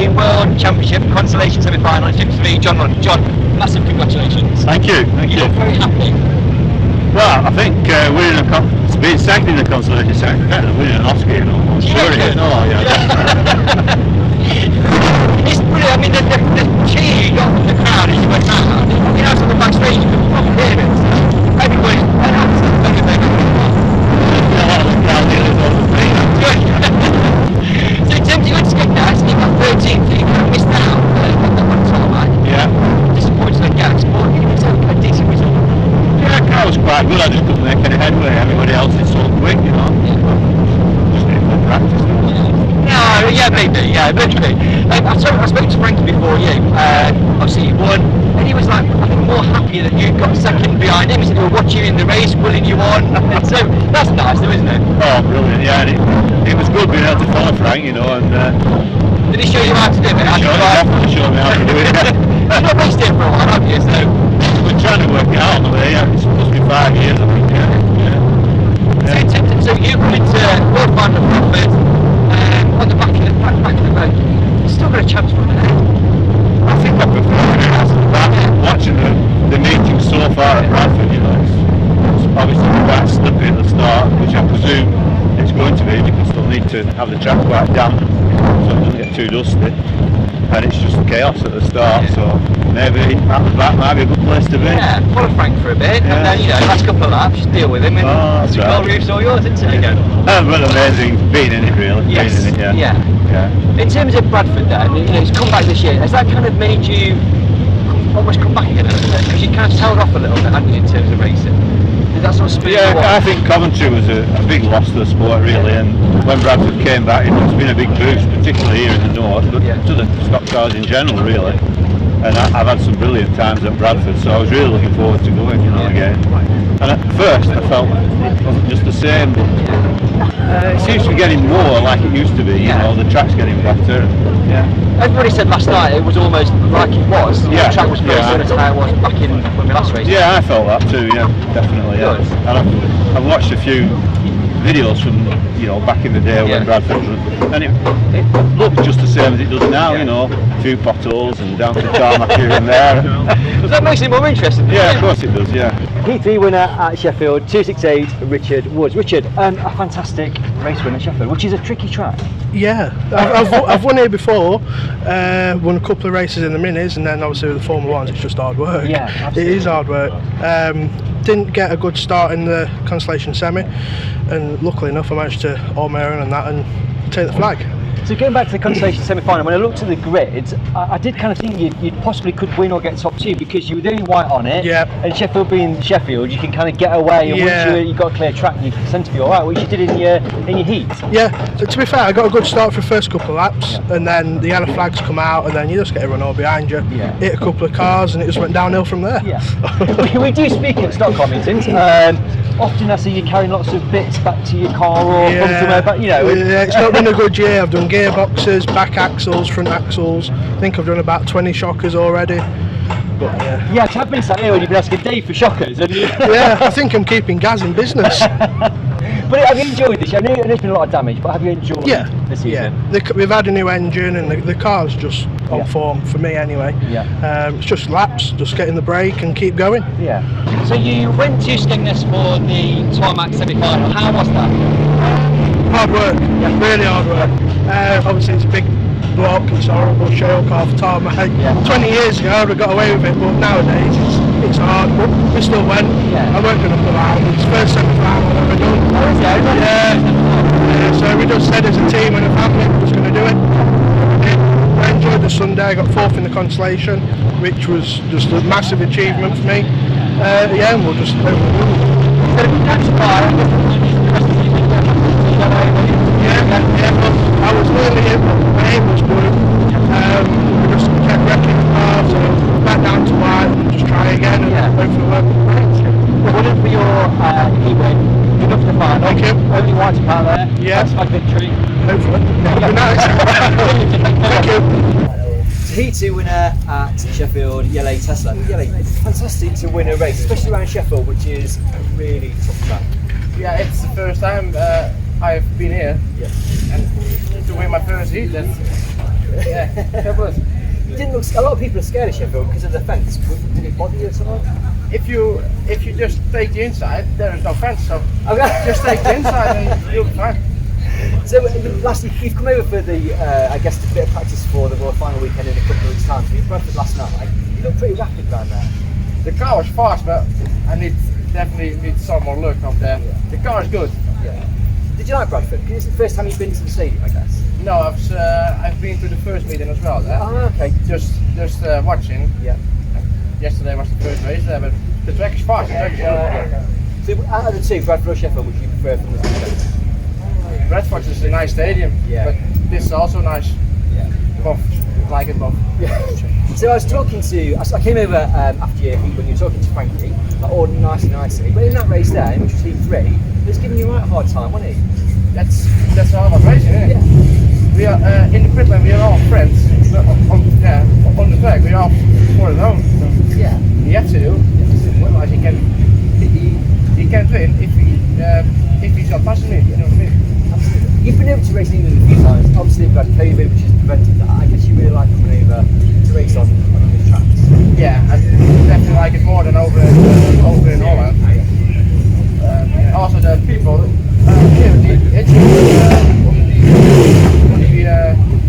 the World Championship consolation semi-final in Ship 3, John Lund. John, massive congratulations. Thank you. You look very happy. Well, I think winning being second in the consolation semi better than winning an Oscar, you know. I'm sure it is. Oh, yeah. It's brilliant. I mean, the cheer you got from the crowd as you went out. You know, from the backstage, you could probably hear it. So everybody's very So in terms of your skip now, so you got 13th, so you kind of missed out on tarmac. Yeah. Disappointed on gas, but it was a decent result. Yeah, the car was quite good. I just couldn't make any headway. Everybody else is so quick, you know. Just need more practice. No, yeah, maybe. I spoke to Frankie before you. Obviously, you won, and he was like, I think, more happy that you got second behind him. He said he was watching you in the race, willing you on. And so that's nice, though, isn't it? Oh, brilliant! Yeah, and it was good being able to follow Frank, you know. And did he show you how to do it? Definitely showed me how to do it. You've not raced it for a while, have you? So we're trying to work it out. Yeah, it's supposed to be 5 years, I think. So you come into World Final of Bradford on the back of the road. You've still got a chance for it. I think I prefer it. Watching the meeting so far at Bradford, you know, it's obviously quite slippy at the start, which I presume it's going to be because they'll need to have the track quite damp so it doesn't get too dusty. And it's just chaos at the start, so maybe at the back might be a good place to be. Yeah, follow Frank for a bit, and then, you know, last couple of laps, just deal with him, and the goal roof's all yours, isn't it, again? Well, amazing being in it, really. Yes. Being in it, yeah. In terms of Bradford, then, you know, it's come back this year. Has that kind of made you almost come back again a little bit? Because you kind of held off a little bit, hadn't you, in terms of racing? Did that sort of spin you on? I think Coventry was a big loss to the sport, really, and when Bradford came back, it's been a big boost, particularly here in the north, but to the stock cars in general, really. And I've had some brilliant times at Bradford, so I was really looking forward to going, you know, again. And at first, I felt it wasn't just the same, but it seems to be getting more like it used to be, you know, the track's getting better. Everybody said last night it was almost like it was. The track was very similar to how it was back in when we last raced. Yeah, I felt that too, definitely, And I've watched a few videos from, you know, back in the day when Bradford was, and it looked just the same as it does now, you know, a few potholes and down to tarmac here and there. That makes it more interesting. Yeah, of course it does, Heat 3 winner at Sheffield, 268, Richard Woods. Richard, a fantastic race win at Sheffield, which is a tricky track. Yeah, I've won here before, won a couple of races in the minis, and then obviously with the Formula Ones, it's just hard work. Yeah, absolutely. It is hard work. Didn't get a good start in the consolation semi, and luckily enough I managed to hold my own on that and take the flag. So going back to the consolation semi-final, when I looked at the grid, I did kind of think you possibly could win or get top two because you were the only white on it. Yeah. And Sheffield being Sheffield, you can kind of get away, and once you've got a clear track, you tend to be all right, which you did in your heat. Yeah. So to be fair, I got a good start for the first couple of laps, and then the yellow flags come out, and then you just get everyone all behind you. Yeah. Hit a couple of cars, and it just went downhill from there. Yeah. we do speak at stock meetings. Often I see you carrying lots of bits back to your car or from somewhere, but you know. Yeah, it's not been a good year. I've done gearboxes, back axles, front axles. I think I've done about 20 shockers already. But yeah, to have been sat here when you've been asking Dave for shockers. And yeah, I think I'm keeping Gaz in business. But have you enjoyed this? I know there's been a lot of damage, but have you enjoyed this season? Yeah, we've had a new engine, and the car's just on form for me anyway. It's just laps, just getting the brake and keep going. Yeah. So you went to Skegness for the Tarmac semi-final. How was that? Hard work, really hard work. Obviously it's a big block, it's a horrible shell car for Tarmac. 20 years ago I'd have got away with it, but nowadays it's hard, but we still went. I weren't going to pull out. It's the first semi-final I've ever done. So we just said as a team and a family we was going to do it. I enjoyed the Sunday. I got fourth in the consolation, which was just a massive achievement for me. And we'll just I was nearly hit, but my aim was good. We just kept wrecking the car, so back down to white and just try again and hopefully work with the brakes. Well done for your heat win. Good luck for the final. Thank you. Only white part there. Yeah. That's my victory. Hopefully. Thank you. Heat 2 winner at Sheffield, Jelle Tesselaar. Jelle, fantastic to win a race, especially around Sheffield, which is a really tough track. Yeah, it's the first time I've been here. Yeah. And to win my first heat, that's fabulous. You didn't look. A lot of people are scared of Sheffield because of the fence. Did it bother you at all? If you just take the inside, there is no fence. So Okay. just take the inside and you'll be fine. So lastly, you've come over for the, I guess, a bit of practice for the World Final weekend in a couple of weeks' time. So you Bradford last night. You look pretty rapid around there. The car was fast, but I definitely need some more luck up there. The car is good. Yeah. Did you like Bradford? Because it's the first time you've been to the stadium, I guess. No, I've been to the first meeting as well there. Oh, okay. Just watching. Yeah. Yesterday was the first race there, but the track is fast. The track is good. So out of the two, Bradford or Sheffield, would you prefer from the stadium? Bradford is a nice stadium, but this is also nice. Yeah. Both, like it both. Yeah. So I was talking to, I came over after your heat when you were talking to Frankie, like, all nicely. But in that race there, which was heat 3, he was giving you a right hard time, wasn't he? That's all about racing, isn't it? Yeah. We are in the pit lane. We are all friends. On the track, we are all for the own. So Yeah. you have to do. Otherwise, he can't win if he's not passing me. You know what I mean? Absolutely. You've been able to race in England a few times. Obviously, we've had COVID, which has prevented that. I guess you really like coming over to race on English tracks. Yeah, I definitely like it more than over in Holland. Also, the people here, it's on the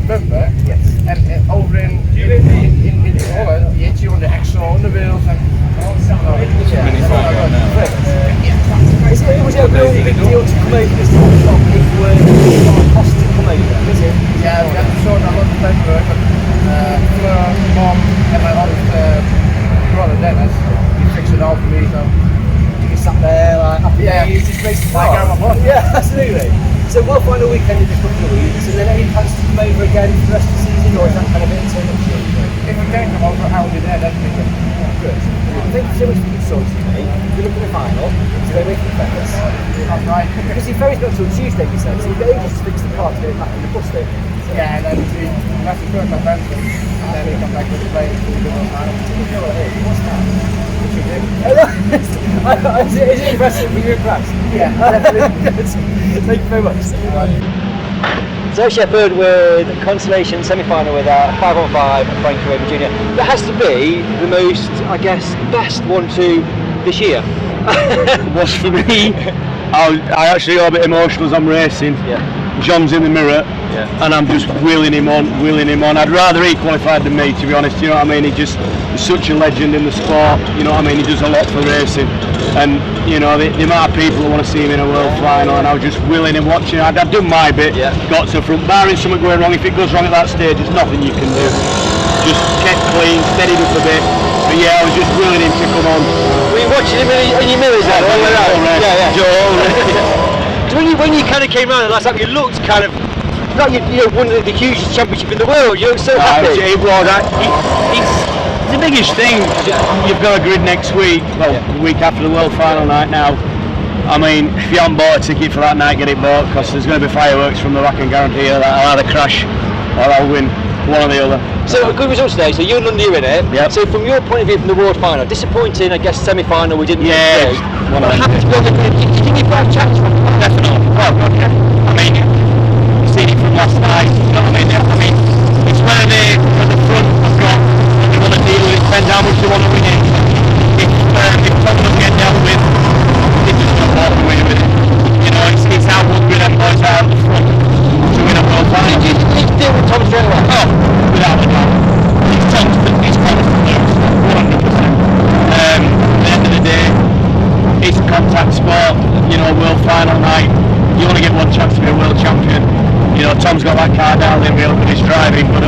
bumper, Yes. and over in Holland, you hit you on the axle, on the wheels, and Was it a real big deal to come over this time? It's not big work, it's not a cost to come over, is it? yeah, we have to sort out a lot of paperwork, but Fleur, Mom, and my oldest brother Dennis, he fixed it all for me, so. You sat there like happy days, just race the Like car. I'm a boss. Yeah, absolutely. So World Final weekend in a couple of weeks, and then any plans to come over again for the rest of the season, or is that kind of it until next year? If we can come over, I will be there, definitely. Good. Thank you so much for your story today. Good luck in the final. So go away from the fence. That's right. Because your ferry's not till Tuesday, you said, so you've got ages to fix the car to get it back in the bus, don't you? Yeah, and then we have to put my fence in, and then we come back with the plane to the World Final. You know what it is. What's that? What you do? Is it impressive? Were you impressed? Yeah, definitely. Thank you very much. So Sheffield with consolation semi-final with 5-on-5 and Frankie Wainman Jnr. That has to be the most, I guess, best 1-2 this year. Was for me. I actually got a bit emotional as I'm racing. Yeah. John's in the mirror, and I'm just wheeling him on. I'd rather he qualified than me, to be honest. You know what I mean? He's such a legend in the sport. You know what I mean? He does a lot for racing, and you know the amount of people who want to see him in a world final. And I was just wheeling him, watching. I'd done my bit. Got to front, barring something going wrong. If it goes wrong at that stage, there's nothing you can do. Just kept clean, steadied up a bit. But yeah, I was just willing him to come on. Were you watching him in your mirrors then? So when you kind of came around the last time, you looked kind of like you won the hugest championship in the world. You looked so happy. It was. It's the biggest thing. You've got a grid next week. Well, the week after the World Final night now. I mean, if you haven't bought a ticket for that night, get it bought, because there's going to be fireworks from the back, and guarantee you that I'll either crash or I'll win, one or the other. So good results today. So you and Lund are in it. Yep. So from your point of view, from the World Final, disappointing, I guess, semi-final we didn't. Yeah, one of them. Happy to be on the grid. Do you think you've got a chance? Definitely. Well, okay. I mean, you've seen it from last night. You know what I mean? It's where they, at the front, have got, they want to deal with it, depends how much they want to win it. If Tom doesn't get dealt with, they just don't want to win with it. You know, it's how hungry them boys are at the front to win a World Final. Did you deal with Tom straight away? Oh, without a doubt. It's Tom's, he's promised to lose, 100%. At the end of the day, it's a contact sport, you know, World Final night. You only get one chance to be a world champion. You know, Tom's got that car down the hill with his driving, but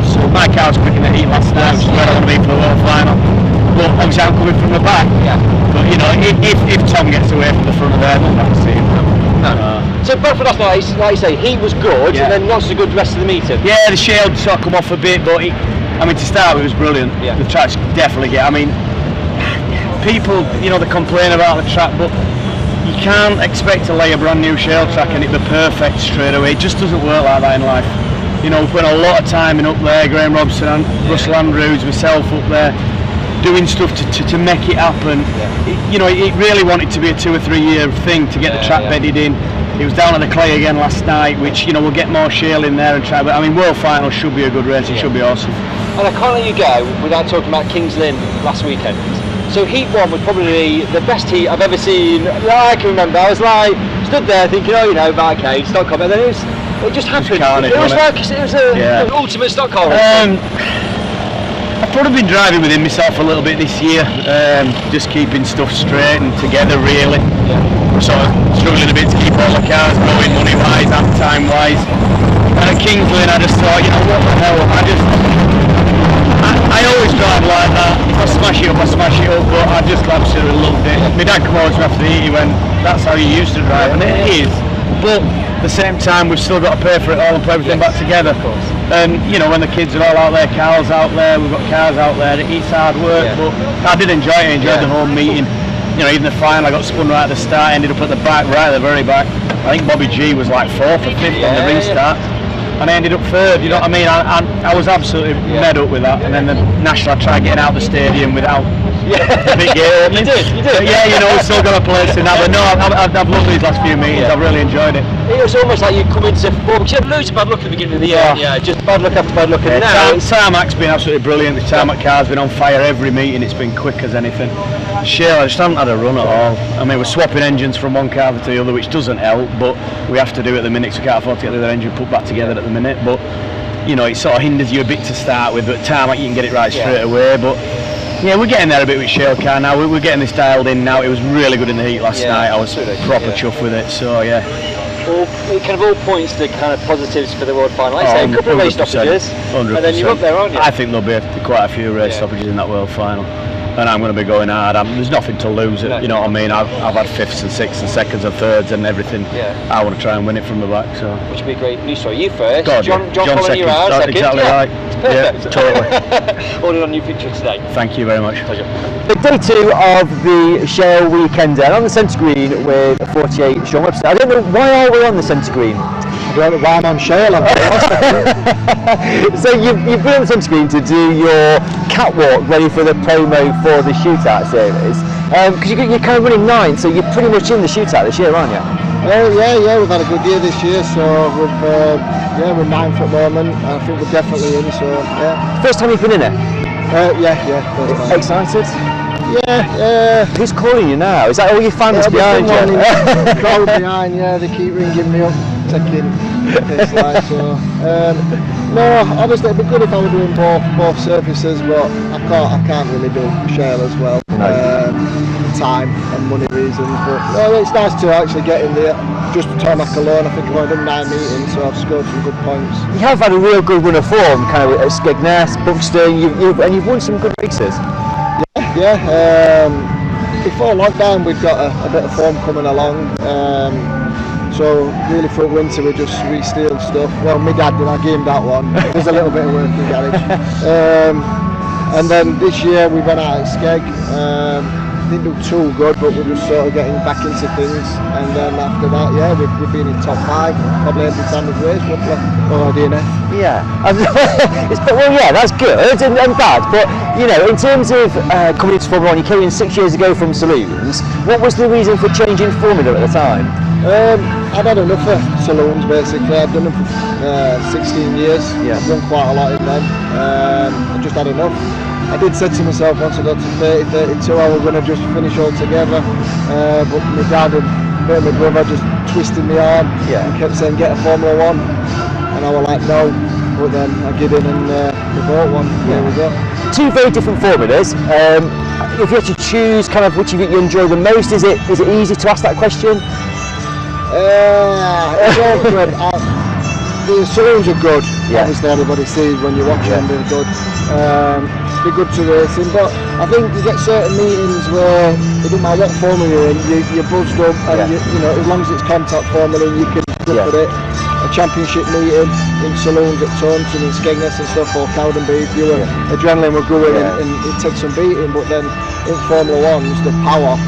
so my car's quick in the heat last night, which is where I want to be for the World Final. But obviously I'm coming from the back. Yeah. But you know, if Tom gets away from the front of there, then I can see him. No. So Bradford last night, like you say, he was good, and then not so good the rest of the meeting. Yeah, the shield sort of come off a bit, but to start with, it was brilliant. Yeah. The track's definitely I mean, people, you know, they complain about the track, but you can't expect to lay a brand new shale track and it be perfect straight away. It just doesn't work like that in life. You know, we put a lot of time in up there, Graham Robson and Russell Andrews, myself up there, doing stuff to make it happen. You know, it really wanted to be a 2 or 3 year thing to get the track bedded in. He was down on the clay again last night, which, you know, we'll get more Shale in there and try. But I mean, World Final should be a good race. It should be awesome. And I can't let you go without talking about Kings Lynn last weekend. So heat 1 was probably the best heat I've ever seen. I can remember. I was like stood there thinking, oh, you know, okay, stock car. But then it just happened. Carnage, it was an ultimate stock car. I've probably been driving within myself a little bit this year, just keeping stuff straight and together really. We're sort of struggling a bit to keep all the cars going money-wise and time-wise. And at Kings Lynn I just thought, you know, what the hell, I always drive like that. If I smash it up, I smash it up, but I just absolutely loved it. My dad came over to me after the heat, he went, that's how you used to drive, and it is. But at the same time, we've still got to pay for it all and put everything back together. And you know, when the kids are all out there, Carl's out there, we've got cars out there, it's hard work, but I did enjoy it. I enjoyed the whole meeting. You know, even the final, I got spun right at the start, ended up at the back, right at the very back. I think Bobby G was like 4th or 5th on the restart. And I ended up 3rd, you know what I mean? I was absolutely mad up with that. And then the National, I tried getting out of the stadium without a big game. You did. But yeah, you know, we've still got a place in that. But no, I've loved these last few meetings. I've really enjoyed it. It was almost like you come into form. You had loads of bad luck at the beginning of the year. Yeah, just bad luck after bad luck. And now tarmac's been absolutely brilliant. The tarmac car's been on fire every meeting. It's been quick as anything. Shale, I just haven't had a run at all. I mean, we're swapping engines from one car to the other, which doesn't help, but we have to do it at the minute, so we can't afford to get the other engine put back together at the minute. But you know, it sort of hinders you a bit to start with, but tarmac you can get it right straight away. But yeah, we're getting there a bit with Shale car now. We're getting this dialed in now. It was really good in the heat last night. I was proper chuffed with it. So yeah. Kind of all points to kind of positives for the World Final. Like I say, a couple of race stoppages, 100%. and then you're up there, aren't you? I think there'll be quite a few race stoppages in that World Final. And I'm going to be going hard. There's nothing to lose. You know what I mean? I've had 5ths and 6ths and 2nds and 3rds and everything. I want to try and win it from the back. So. Which would be great news for you first. God, John second. You out, second. Exactly right. It's perfect. Yeah, totally. Ordered on new picture today. Thank you very much. Pleasure. The day 2 of the Shale weekend, and on the centre screen with 48 Shaun Webster. I don't know, why are we on the centre screen? I don't know why I'm on Shale. So you've been on the centre screen to do your catwalk ready for the promo for the shootout series. Because you're kind of running 9, so you're pretty much in the shootout this year, aren't you? Yeah, we've had a good year this year, so we're 9th at the moment. I think we're definitely in, so yeah. First time you've been in it? Yeah, first time. Excited? Yeah. Who's calling you now? Is that all your fans behind you? Crowd behind, they keep ringing me up, taking Tesselaar, so no, obviously it'd be good if I were doing both surfaces, but I can't really do Shale as well. Time and money reasons, but no, it's nice to actually get in there. Just tarmac alone, I think I've already done 9 meetings, so I've scored some good points. You have had a real good run of form, kind of at Skegness, Buxton, and you've won some good races. Yeah. Before lockdown, we've got a bit of form coming along. So really for winter we just re-steal stuff. Well, my dad did, I gave him that one. There's a little bit of work in the garage. And then this year we went out at Skeg. Didn't do too good, but we're just sort of getting back into things. And then after that, we've been in top 5 probably every time we've raced, roughly, or DNF. Yeah, that's good and bad. But you know, in terms of coming into Formula 1, you came in 6 years ago from saloons. What was the reason for changing formula at the time? I'd had enough of saloons basically. I'd done them for 16 years. I've done quite a lot in them. I just had enough. I did say to myself once I got to 30, 32 I was going to just finish all together, but my dad and my brother just twisted me arm and kept saying get a Formula 1, and I was like no, but then I get in and we bought one. There we go. 2 very different formulas. If you had to choose kind of which of you enjoy the most, is it easy to ask that question? It's awkward. The saloons are good. Obviously everybody sees when you watch them, they're good. They're good to racing, but I think you get certain meetings where it doesn't matter what formula you're in, you're buzzed up, and you know, as long as it's contact formula, you can look at it. A championship meeting in saloons at Taunton and Skegness and stuff, or Cowdenbeath, adrenaline will go in and it takes some beating, but then in Formula 1s, the power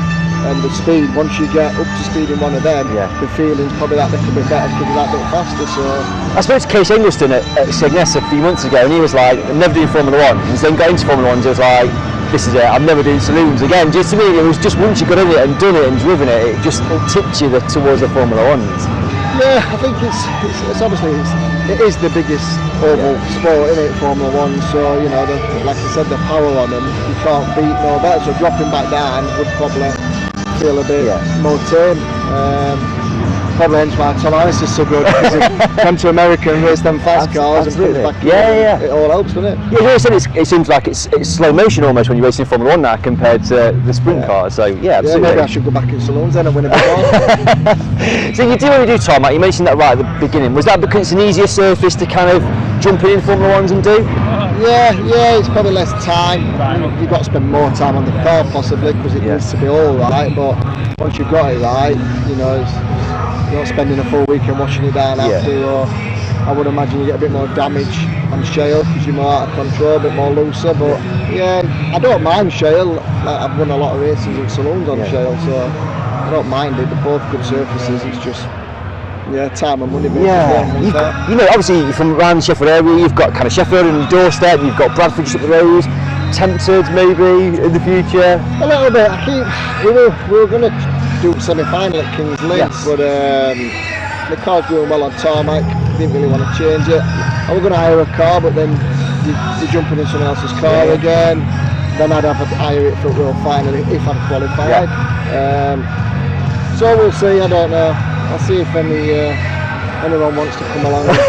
and the speed, once you get up to speed in one of them, the feeling's probably that little bit better because you're that bit faster. So I spoke to Case Eggleston at Skegness a few months ago, and he was like, I'm never doing Formula 1s, then got into Formula 1s, he was like, this is it, I'm never doing saloons again. Just to me, it was just once you got in it and done it and driven it, it tipped you towards the Formula 1s. Yeah, I think it's obviously it is the biggest oval sport, isn't it, Formula One? So you know, like I said, the power on them, you can't beat no better. So dropping back down would probably feel a bit more tame. Probably hence why Tesselaar is so good, because he went to America and raced them fast cars and put it back in. It all helps, doesn't it? Yeah, you said it seems like it's slow motion almost when you're racing Formula 1 now compared to the sprint cars. So yeah, absolutely. Maybe I should go back in saloons then and win a bit more. So you do when you do tarmac, you mentioned that right at the beginning. Was that because it's an easier surface to kind of jump in Formula 1s and do? Yeah, it's probably less time. You've got to spend more time on the car possibly, because it needs to be all right, but once you've got it right, you know, you're not spending a full weekend washing it down after, or I would imagine you get a bit more damage on shale because you're more out of control, a bit more looser. But yeah, I don't mind shale. Like, I've won a lot of races in saloons on shale, so I don't mind it. They're both good surfaces. It's just time and money. You know, obviously you're from around the Sheffield area. You've got kind of Sheffield on your doorstep. You've got Bradford just up the road. Tempted maybe in the future? A little bit. We were going to do semi-final at Kings Lynn, but the car's doing well on tarmac. Didn't really want to change it. I was going to hire a car, but then you're jumping in someone else's car again. Then I'd have to hire it for a real final if I'd qualified. So we'll see. I don't know. I'll see if anyone wants to come along and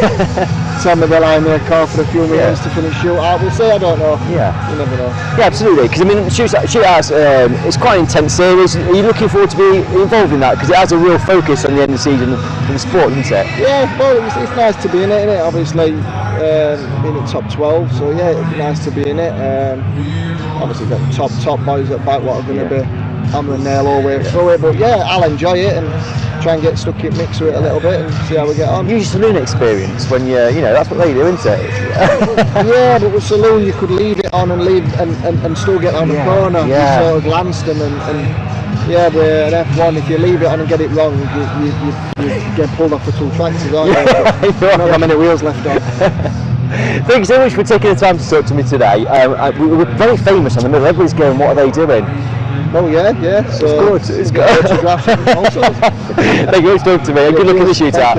tell me they'll hire me a car for a few minutes to finish shootout. We'll see. I don't know. You never know. Yeah, absolutely. Because I mean, shootouts, it's quite an intense series. Are you looking forward to be involved in that? Because it has a real focus on the end of the season for the sport, isn't it? Yeah, well, it's nice to be in it, isn't it? Obviously, being in top 12, so yeah, it'd be nice to be in it. Obviously, the top boys at back what are going to be hammer and nail all the way through it. But yeah, I'll enjoy it and try and get stuck in mix with it a little bit and see how we get on. Use your saloon experience when you know, that's what they do, isn't it? Yeah, but with saloon you could leave it on and still get on the corner. You sort of glanced them and yeah, with an F1, if you leave it on and get it wrong, you get pulled off the two tractors, aren't you? You know how many wheels left on. Thank you so much for taking the time to talk to me today. We're very famous on the middle. Everybody's going, what are they doing? Oh yeah. So it's good. Thank you for talking to me. Good luck in the shootout.